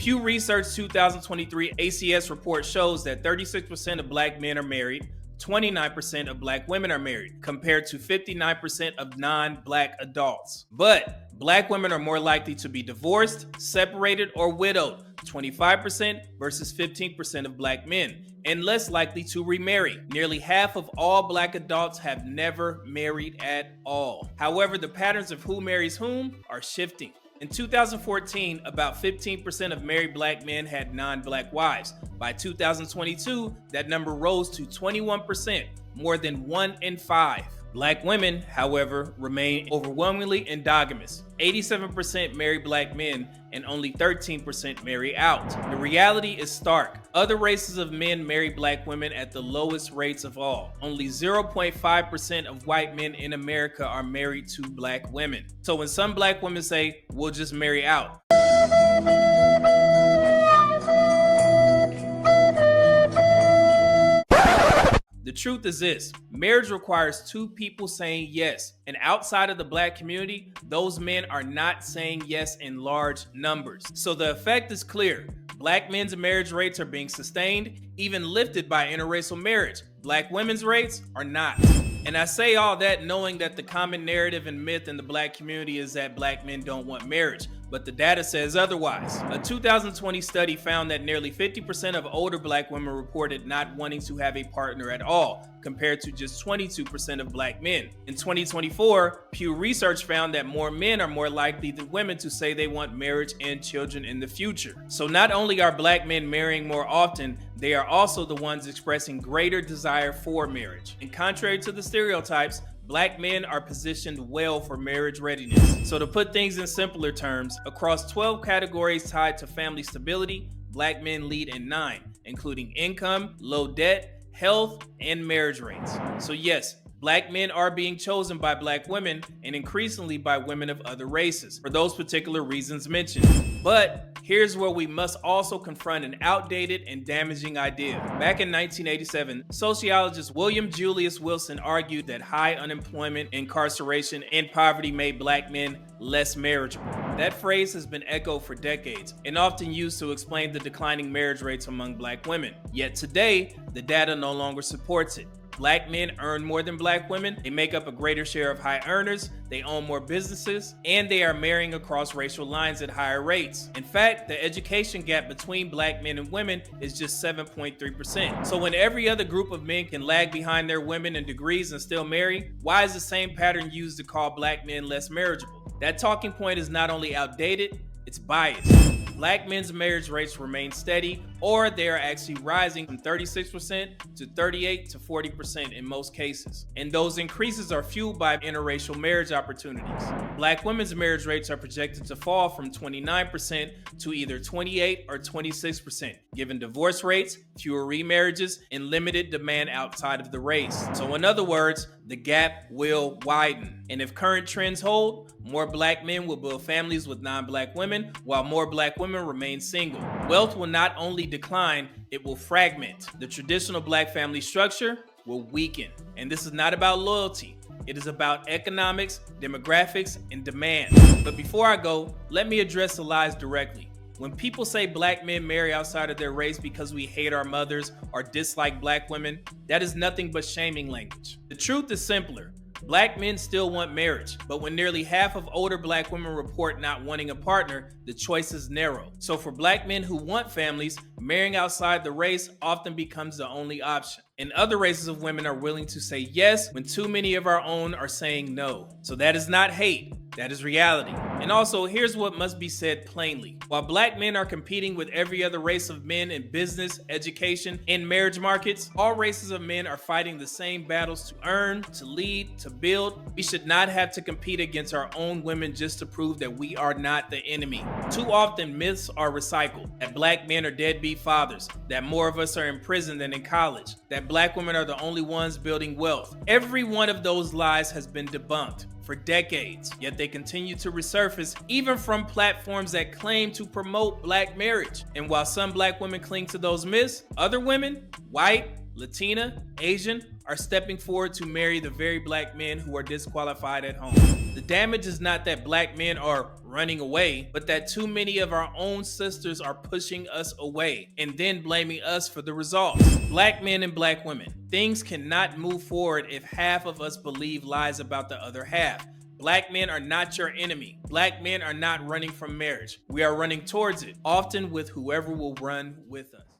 Pew Research 2023 ACS report shows that 36% of black men are married, 29% of black women are married, compared to 59% of non-black adults. But black women are more likely to be divorced, separated, or widowed, 25% versus 15% of black men, and less likely to remarry. Nearly half of all black adults have never married at all. However, the patterns of who marries whom are shifting. In 2014, about 15% of married black men had non-black wives. By 2022, that number rose to 21%, more than 1 in 5. Black women, however, remain overwhelmingly endogamous. 87% marry black men and only 13% marry out. The reality is stark. Other races of men marry black women at the lowest rates of all. Only 0.5% of white men in America are married to black women. So when some black women say, we'll just marry out, the truth is this: marriage requires two people saying yes, and outside of the black community, those men are not saying yes in large numbers. So the effect is clear. Black men's marriage rates are being sustained, even lifted by interracial marriage. Black women's rates are not. And I say all that knowing that the common narrative and myth in the black community is that black men don't want marriage, but the data says otherwise. A 2020 study found that nearly 50% of older black women reported not wanting to have a partner at all, compared to just 22% of black men. In 2024, Pew Research found that more men are more likely than women to say they want marriage and children in the future. So not only are black men marrying more often, they are also the ones expressing greater desire for marriage. And contrary to the stereotypes, black men are positioned well for marriage readiness. So to put things in simpler terms, across 12 categories tied to family stability, black men lead in 9, including income, low debt, health, and marriage rates. So yes, black men are being chosen by black women and increasingly by women of other races for those particular reasons mentioned. But here's where we must also confront an outdated and damaging idea. Back in 1987, sociologist William Julius Wilson argued that high unemployment, incarceration, and poverty made black men less marriageable. That phrase has been echoed for decades and often used to explain the declining marriage rates among black women. Yet today, the data no longer supports it. Black men earn more than black women, they make up a greater share of high earners, they own more businesses, and they are marrying across racial lines at higher rates. In fact, the education gap between black men and women is just 7.3%. So when every other group of men can lag behind their women in degrees and still marry, why is the same pattern used to call black men less marriageable? That talking point is not only outdated, it's biased. Black men's marriage rates remain steady, or they are actually rising from 36% to 38 to 40% in most cases. And those increases are fueled by interracial marriage opportunities. Black women's marriage rates are projected to fall from 29% to either 28 or 26%, given divorce rates, fewer remarriages, and limited demand outside of the race. So in other words, the gap will widen. And if current trends hold, more black men will build families with non-black women, while more black women remain single. Wealth will not only decline, it will fragment. The traditional black family structure will weaken. And this is not about loyalty. It is about economics, demographics, and demand. But before I go, let me address the lies directly. When people say black men marry outside of their race because we hate our mothers or dislike black women, that is nothing but shaming language. The truth is simpler. Black men still want marriage, but when nearly half of older black women report not wanting a partner, the choice is narrow. So for black men who want families, marrying outside the race often becomes the only option. And other races of women are willing to say yes when too many of our own are saying no. So that is not hate, that is reality. And also, here's what must be said plainly. While black men are competing with every other race of men in business, education, and marriage markets, all races of men are fighting the same battles to earn, to lead, to build. We should not have to compete against our own women just to prove that we are not the enemy. Too often, myths are recycled, that black men are deadbeat fathers, that more of us are in prison than in college, that black women are the only ones building wealth. Every one of those lies has been debunked for decades, yet they continue to resurface even from platforms that claim to promote black marriage. And while some black women cling to those myths, other women, white, Latina, Asian, are stepping forward to marry the very black men who are disqualified at home. The damage is not that black men are running away, but that too many of our own sisters are pushing us away and then blaming us for the results. Black men and black women, things cannot move forward if half of us believe lies about the other half. Black men are not your enemy. Black men are not running from marriage. We are running towards it, often with whoever will run with us.